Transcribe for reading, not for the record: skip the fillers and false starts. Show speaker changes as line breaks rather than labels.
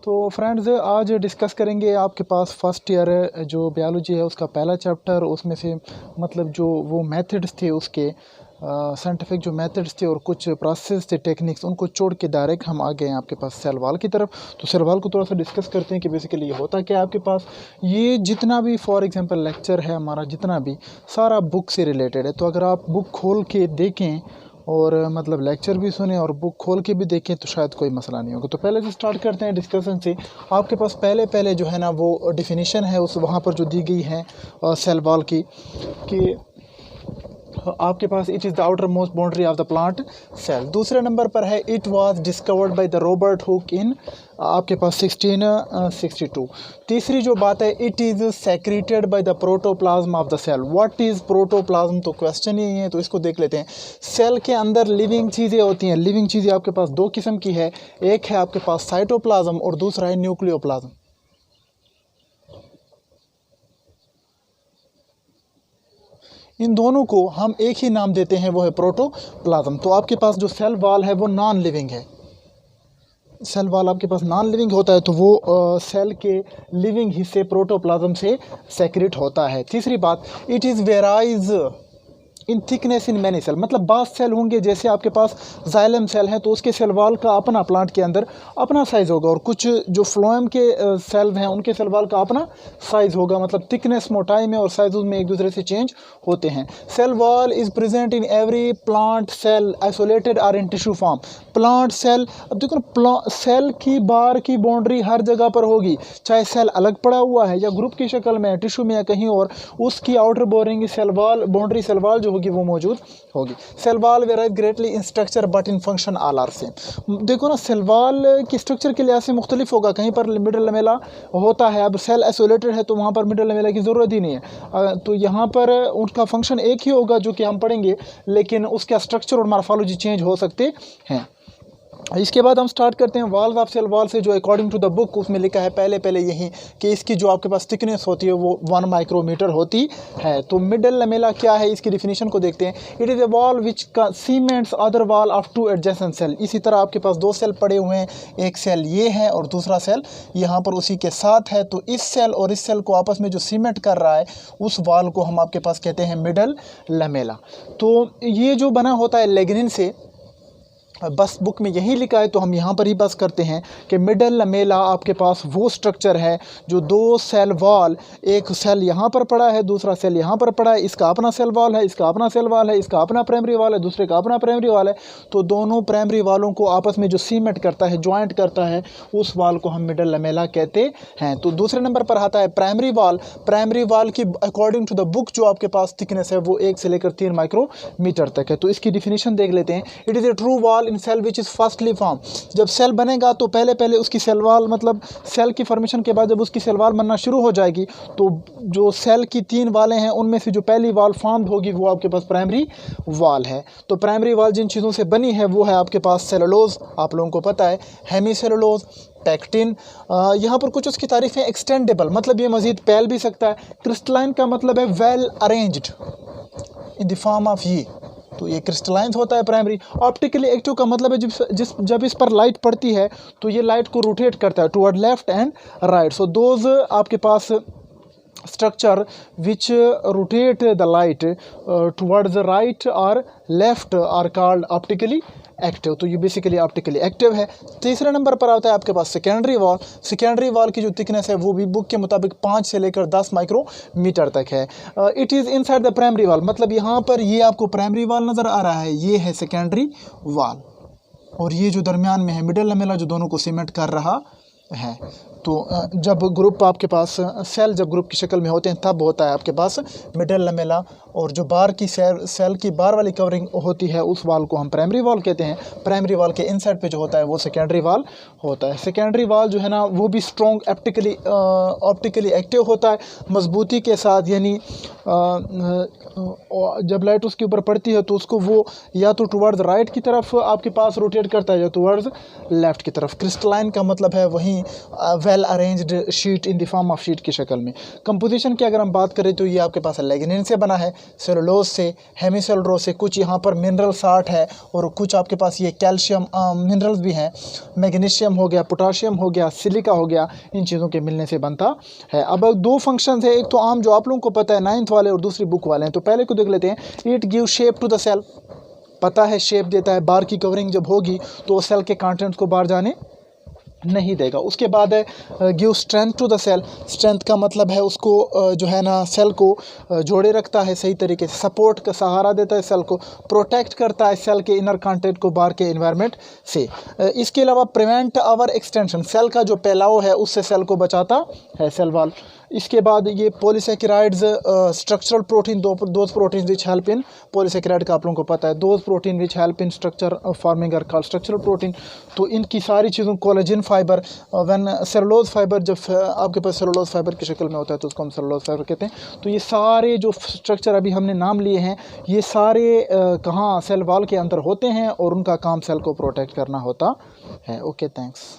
तो फ्रेंड्स आज डिस्कस करेंगे आपके पास फर्स्ट ईयर जो बायोलॉजी है उसका पहला चैप्टर, उसमें से मतलब जो वो मेथड्स थे उसके साइंटिफिक जो मेथड्स थे और कुछ प्रोसेस थे, टेक्निक्स, उनको छोड़ के डायरेक्ट हम आ गए हैं आपके पास सेल वॉल की तरफ। तो सेल वॉल को थोड़ा सा डिस्कस करते हैं कि बेसिकली ये होता क्या है आपके पास। ये जितना भी फॉर एग्जांपल लेक्चर है हमारा, जितना भी सारा बुक से रिलेटेड है। तो अगर आप बुक खोल के देखें और मतलब लेक्चर भी सुने और बुक खोल के भी देखें तो शायद कोई मसला नहीं होगा। तो पहले से स्टार्ट करते हैं डिस्कशन से। आपके पास पहले जो है ना वो डिफिनीशन है उस वहाँ पर जो दी गई है सेल वॉल की, कि आपके पास it is the outermost boundary of the plant cell. दूसरे नंबर पर है it was discovered by the Robert Hooke in आपके पास 1662। तीसरी जो बात है it is secreted by the protoplasm of the cell. What is protoplasm, तो क्वेश्चन ही है, तो इसको देख लेते हैं। सेल के अंदर लिविंग चीज़ें होती हैं। लिविंग चीज़ें आपके पास दो किस्म की है, एक है आपके पास साइटोप्लाज्म और दूसरा है न्यूक्लियोप्लाज्म। इन दोनों को हम एक ही नाम देते हैं, वो है प्रोटोप्लाज्म। तो आपके पास जो सेल वॉल है वो नॉन लिविंग है। सेल वॉल आपके पास नॉन लिविंग होता है तो वो सेल के लिविंग हिस्से प्रोटोप्लाज्म से सेक्रेट होता है। तीसरी बात, it is varies in thickness in many cell. मतलब बास सेल होंगे, जैसे आपके पास जाइलम सेल है तो उसके सेल वॉल का अपना प्लांट के अंदर अपना साइज़ होगा, और कुछ जो फ्लोएम के सेल हैं उनके सेल वॉल का अपना साइज़ होगा। मतलब थिकनेस, मोटाई में और साइज में एक दूसरे से चेंज होते हैं। Cell wall is present in every plant cell isolated और in tissue form. Plant cell, अब देखो ना, सेल की बार की बाउंड्री हर जगह पर होगी, चाहे सेल अलग पड़ा हुआ है या ग्रुप की शक्ल में, टिश्यू में या कहीं और, उसकी outer boring cell wall boundary cell wall जो होगी वो मौजूद होगी। Cell wall varies greatly in structure but in function all are same. देखो ना, सेल वॉल की स्ट्रक्चर के लिहाज से मुख्तलिफ होगा। कहीं पर मिडल लमेला होता है, अब सेल आइसोलेटेड है तो वहाँ पर मिडल लमेला की ज़रूरत ही नहीं है। तो यहाँ पर उनका फंक्शन एक ही होगा जो कि हम पढ़ेंगे, लेकिन उसका स्ट्रक्चर और मार्फोलॉजी चेंज हो सकते हैं। इसके बाद हम स्टार्ट करते हैं वॉल्स ऑफ सेल वॉल से, जो अकॉर्डिंग टू द बुक उसमें लिखा है पहले यही कि इसकी जो आपके पास थिकनेस होती है वो 1 माइक्रोमीटर होती है। तो मिडल लमेला क्या है, इसकी डिफिनीशन को देखते हैं। It is a wall which cements other wall of 2 adjacent cell. इसी तरह आपके पास 2 सेल पड़े हुए हैं, एक सेल ये है और दूसरा सेल यहाँ पर उसी के साथ है। तो इस सेल और इस सेल को आपस में जो सीमेंट कर रहा है उस वॉल को हम आपके पास कहते हैं मिडल लमेला। तो ये जो बना होता है लिग्निन से, बस बुक में यही लिखा है तो हम यहाँ पर ही बस करते हैं कि मिडल लमेला आपके पास वो स्ट्रक्चर है जो 2 सेल वॉल, एक सेल यहाँ पर पड़ा है, दूसरा सेल यहाँ पर पड़ा है, इसका अपना सेल वॉल है, इसका अपना सेल वॉल है, इसका अपना प्राइमरी वॉल है, दूसरे का अपना प्राइमरी वॉल है। तो दोनों प्राइमरी वॉलों को आपस में जो सीमेंट करता है, ज्वाइंट करता है, उस वॉल को हम मिडल लमेला कहते हैं। तो दूसरे नंबर पर आता है प्राइमरी वॉल। प्राइमरी वॉल की अकॉर्डिंग टू द बुक जो आपके पास थिकनेस है वो 1 से लेकर 3 माइक्रोमीटर तक है। तो इसकी डिफिनीशन देख लेते हैं। It is a true wall in cell which is firstly form. जब सेल बनेगा तो पहले उसकी सेल वॉल, मतलब सेल की फॉर्मेशन के बाद जब उसकी सेल वॉल बनना शुरू हो जाएगी तो जो सेल की 3 वालें हैं उनमें से जो पहली वॉल फॉर्म होगी वो आपके पास प्राइमरी वॉल है। तो प्राइमरी वॉल जिन चीज़ों से बनी है वो है आपके पास सेलुलोज, आप लोगों को पता है, हेमीसेलुलोज, पैक्टिन। यहाँ पर कुछ उसकी तारीफ़ें, एक्सटेंडेबल मतलब ये मज़ीद फैल भी सकता है। क्रिस्टलाइन का मतलब है well arranged in the form of ये, तो ये क्रिस्टलाइन होता है प्राइमरी। ऑप्टिकली एक्टिव का मतलब है जब इस पर लाइट पड़ती है तो ये लाइट को रोटेट करता है toward left and right. So those आपके पास structure which rotate the light towards right और left are called optically active. तो ये बेसिकली ऑप्टिकली एक्टिव है। तीसरे नंबर पर आता है आपके पास सेकेंडरी वॉल। सेकेंडरी वॉल की जो थिकनेस है वो भी बुक के मुताबिक 5 से लेकर 10 माइक्रोमीटर तक है। It is inside the primary wall, मतलब यहाँ पर ये आपको प्राइमरी वॉल नज़र आ रहा है, ये है सेकेंडरी वॉल, और ये जो दरमियान में है मिडल लमेला जो दोनों को सीमेंट कर रहा है। तो जब ग्रुप आपके पास सेल जब ग्रुप की शक्ल में होते हैं तब होता है आपके पास मिडल लमेला, और जो बार की सेल की बार वाली कवरिंग होती है उस वॉल को हम प्राइमरी वॉल कहते हैं। प्राइमरी वॉल के इनसाइड पे जो होता है वो सेकेंडरी वॉल होता है। सेकेंडरी वॉल जो है ना वो भी स्ट्रॉन्ग ऑप्टिकली एक्टिव होता है, मजबूती के साथ, यानी जब लाइट उसके ऊपर पड़ती है तो उसको वो या तो टुवर्ड्स राइट की तरफ आपके पास रोटेट करता है या टुवर्ड्स लेफ्ट की तरफ। क्रिस्टलाइन का मतलब है वहीं well arranged sheet in the form of sheet की शक्ल में। कंपोजिशन की अगर हम बात करें तो ये आपके पास लिग्निन से बना है, सेलुलोज से, हेमीसेलुलोज से, कुछ यहाँ पर मिनरल साल्ट है और कुछ आपके पास ये कैल्शियम मिनरल्स भी हैं, मैग्नीशियम हो गया, पोटाशियम हो गया, सिलिका हो गया, इन चीज़ों के मिलने से बनता है। अब दो फंक्शंस है, एक तो आम जो आप लोगों को पता है 9th वाले और दूसरी बुक वाले हैं, तो पहले को देख लेते हैं। It give shape to the cell, पता है शेप देता है, बार की कवरिंग जब होगी तो सेल के कंटेंट्स को बाहर जाने नहीं देगा। उसके बाद है give strength to the cell, strength का मतलब है उसको जो है ना सेल को जोड़े रखता है सही तरीके से, सपोर्ट का सहारा देता है सेल को, प्रोटेक्ट करता है सेल के इनर कंटेंट को बाहर के एनवायरनमेंट से। इसके अलावा प्रिवेंट आवर एक्सटेंशन, सेल का जो फैलाव है उससे सेल को बचाता है सेल वॉल। इसके बाद ये polysaccharides structural protein, those protein which help in polysaccharide का आप लोगों को पता है, those protein which help in structure forming are called structural protein. तो इनकी सारी चीज़ों, collagen fibre, when cellulose fibre जब आपके पास सेलुलोज फाइबर की शक्ल में होता है तो उसको हम सेलुलोज फाइबर कहते हैं। तो ये सारे जो स्ट्रक्चर अभी हमने नाम लिए हैं ये सारे कहाँ सेल वॉल के अंदर होते हैं और उनका काम सेल को प्रोटेक्ट करना होता है। Okay, thanks.